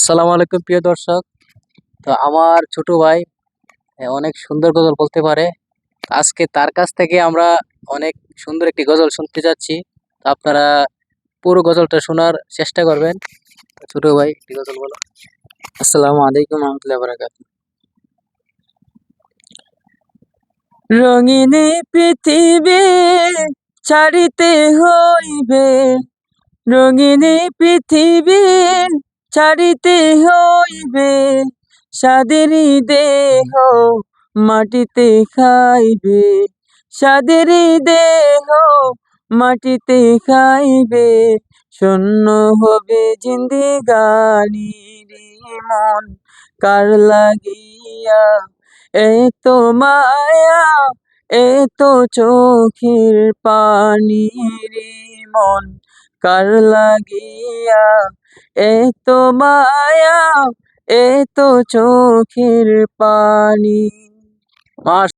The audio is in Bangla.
আসসালামু আলাইকুম প্রিয় দর্শক। তো আমার ছোট ভাই অনেক সুন্দর গজল বলতে পারে। আজকে তার কাছ থেকে আমরা অনেক সুন্দর একটি গজল শুনতে যাচ্ছি। তো আপনারা পুরো গজলটা শোনার চেষ্টা করবেন। ছোট ভাই একটি গজল বলো। আসসালামু আলাইকুম রহমতুল্লাহ বারাকাতু। রঙিনী পৃথিবী ছাড়িতে হইবে, রঙিনী পৃথিবী ছাড়িতে হইবে, সাদেরই দেহ মাটিতে খাইবে, সাদেরই দেহ মাটিতে খাইবে, শূন্য হবে জিন্দেগানি রে মন কার লাগিয়া, এত মায়া এত চোখের পানি রে মন কার লাগিয়া, এত মায়া এত চোখের পানি।